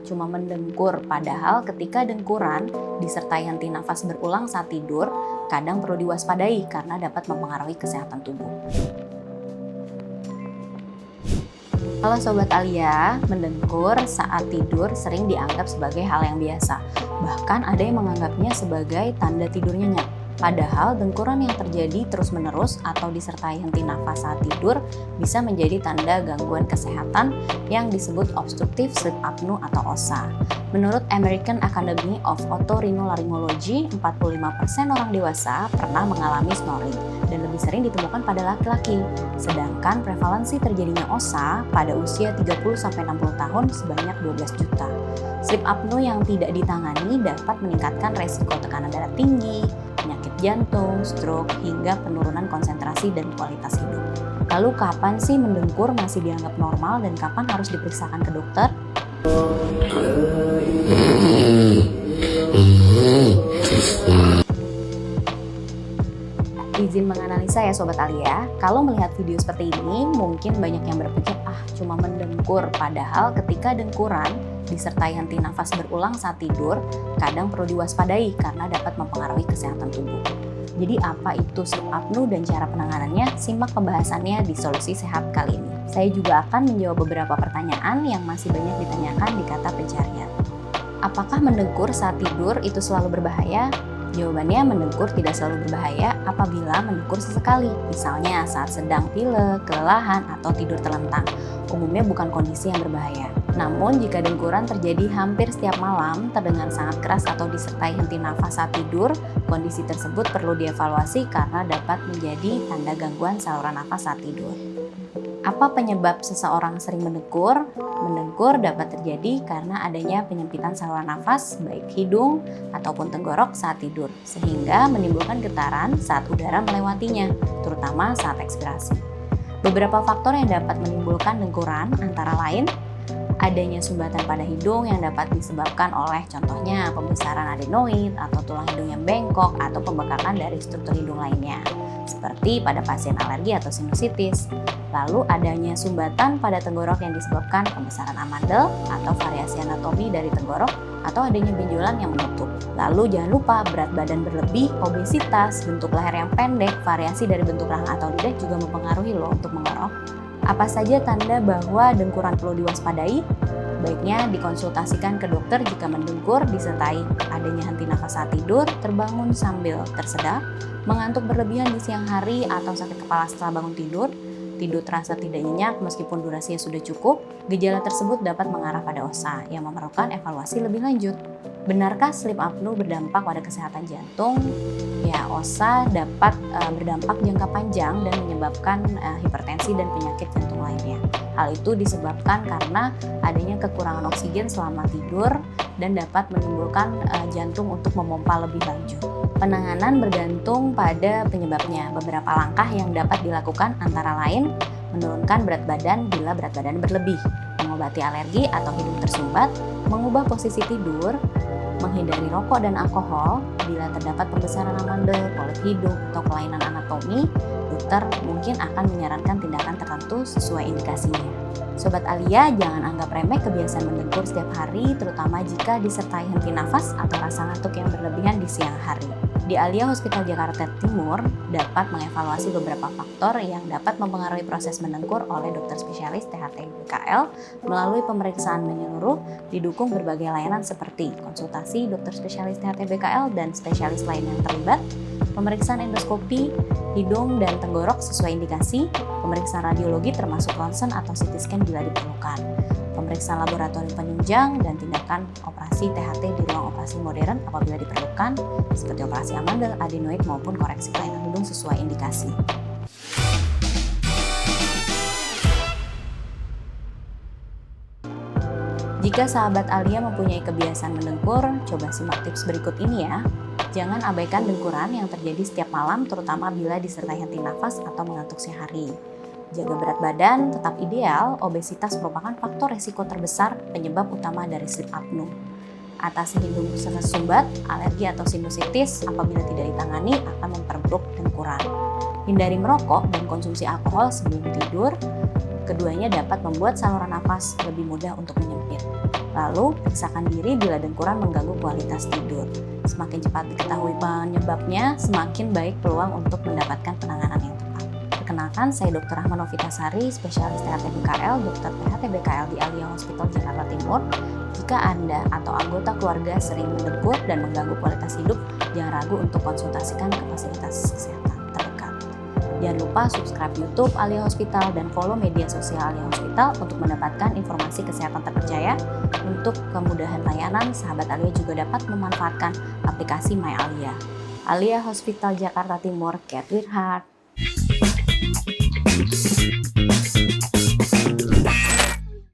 Cuma mendengkur, padahal ketika dengkuran disertai henti nafas berulang saat tidur, kadang perlu diwaspadai karena dapat mempengaruhi kesehatan tubuh. Kalau Sobat Alia, mendengkur saat tidur sering dianggap sebagai hal yang biasa. Bahkan ada yang menganggapnya sebagai tanda tidur nyenyak. Padahal dengkuran yang terjadi terus-menerus atau disertai henti nafas saat tidur bisa menjadi tanda gangguan kesehatan yang disebut obstructive sleep apnea atau OSA. Menurut American Academy of Otorhinolaryngology, 45% orang dewasa pernah mengalami snoring dan lebih sering ditemukan pada laki-laki. Sedangkan prevalensi terjadinya OSA pada usia 30-60 tahun sebanyak 12 juta. Sleep apnea yang tidak ditangani dapat meningkatkan resiko tekanan darah tinggi, penyakit jantung, stroke, hingga penurunan konsentrasi dan kualitas hidup. Lalu kapan sih mendengkur masih dianggap normal dan kapan harus diperiksakan ke dokter? Izin menganalisa ya Sobat Alia, kalau melihat video seperti ini mungkin banyak yang berpikir cuma mendengkur, padahal ketika dengkuran disertai henti nafas berulang saat tidur, kadang perlu diwaspadai karena dapat mempengaruhi kesehatan tubuh. Jadi apa itu sleep apnea dan cara penanganannya? Simak pembahasannya di Solusi Sehat kali ini. Saya juga akan menjawab beberapa pertanyaan yang masih banyak ditanyakan di kata pencarian. Apakah mendengkur saat tidur itu selalu berbahaya? Jawabannya, mendengkur tidak selalu berbahaya apabila mendengkur sesekali, misalnya saat sedang pilek, kelelahan, atau tidur terlentang. Umumnya bukan kondisi yang berbahaya. Namun, jika dengkuran terjadi hampir setiap malam, terdengar sangat keras atau disertai henti nafas saat tidur, kondisi tersebut perlu dievaluasi karena dapat menjadi tanda gangguan saluran nafas saat tidur. Apa penyebab seseorang sering mendengkur? Mendengkur dapat terjadi karena adanya penyempitan saluran nafas baik hidung ataupun tenggorok saat tidur, sehingga menimbulkan getaran saat udara melewatinya, terutama saat ekspirasi. Beberapa faktor yang dapat menimbulkan dengkuran antara lain adanya sumbatan pada hidung yang dapat disebabkan oleh contohnya pembesaran adenoid atau tulang hidung yang bengkok atau pembengkakan dari struktur hidung lainnya, seperti pada pasien alergi atau sinusitis. Lalu adanya sumbatan pada tenggorok yang disebabkan pembesaran amandel atau variasi anatomi dari tenggorok atau adanya benjolan yang menutup. Lalu jangan lupa berat badan berlebih, obesitas, bentuk leher yang pendek, variasi dari bentuk rahang atau lidah juga mempengaruhi untuk mengorok. Apa saja tanda bahwa dengkuran perlu diwaspadai? Baiknya dikonsultasikan ke dokter jika mendengkur disertai adanya henti nafas saat tidur, terbangun sambil tersedak, mengantuk berlebihan di siang hari atau sakit kepala setelah bangun tidur, tidur terasa tidak nyenyak meskipun durasinya sudah cukup. Gejala tersebut dapat mengarah pada OSA yang memerlukan evaluasi lebih lanjut. Benarkah sleep apnea berdampak pada kesehatan jantung? Ya, OSA dapat berdampak jangka panjang dan menyebabkan hipertensi dan penyakit jantung lainnya. Hal itu disebabkan karena adanya kekurangan oksigen selama tidur dan dapat menimbulkan jantung untuk memompa lebih lanjut. Penanganan bergantung pada penyebabnya. Beberapa langkah yang dapat dilakukan antara lain menurunkan berat badan bila berat badan berlebih, mengobati alergi atau hidung tersumbat, mengubah posisi tidur, menghindari rokok dan alkohol. Bila terdapat pembesaran amandel, polip hidung, atau kelainan anatomi, dokter mungkin akan menyarankan tindakan tertentu sesuai indikasinya. Sobat Alia, jangan anggap remeh kebiasaan mendengkur setiap hari, terutama jika disertai henti nafas atau rasa ngantuk yang berlebihan di siang hari. Di Alia Hospital Jakarta Timur dapat mengevaluasi beberapa faktor yang dapat mempengaruhi proses mendengkur oleh dokter spesialis THT BKL melalui pemeriksaan menyeluruh, didukung berbagai layanan seperti konsultasi dokter spesialis THT BKL dan spesialis lain yang terlibat, pemeriksaan endoskopi hidung dan tenggorok sesuai indikasi, pemeriksaan radiologi termasuk ronsen atau CT scan bila diperlukan, pemeriksaan laboratorium penunjang, dan tindakan operasi THT di ruang operasi modern apabila diperlukan, seperti operasi amandel, adenoid maupun koreksi kelainan hidung sesuai indikasi. Jika sahabat Alia mempunyai kebiasaan mendengkur, coba simak tips berikut ini ya. Jangan abaikan dengkuran yang terjadi setiap malam, terutama bila disertai henti nafas atau mengantuk siang hari. Jaga berat badan tetap ideal, obesitas merupakan faktor resiko terbesar penyebab utama dari sleep apnea. Atasi hidung tersumbat, alergi atau sinusitis apabila tidak ditangani akan memperburuk dengkuran. Hindari merokok dan konsumsi alkohol sebelum tidur. Keduanya dapat membuat saluran nafas lebih mudah untuk menyempit. Lalu, periksakan diri bila dengkuran mengganggu kualitas tidur. Semakin cepat diketahui penyebabnya, semakin baik peluang untuk mendapatkan penanganan yang tepat. Perkenalkan, saya Dr. Rahma Novitasari, spesialis THT BKL, dokter THT BKL di Alia Hospital Jakarta Timur. Jika Anda atau anggota keluarga sering mendengkur dan mengganggu kualitas hidup, jangan ragu untuk konsultasikan ke fasilitas kesehatan terdekat. Jangan lupa subscribe YouTube Alia Hospital dan follow media sosial Alia Hospital untuk mendapatkan informasi kesehatan terpercaya. Untuk kemudahan layanan, sahabat Alia juga dapat memanfaatkan aplikasi My Alia. Alia Hospital Jakarta Timur, Care with Heart.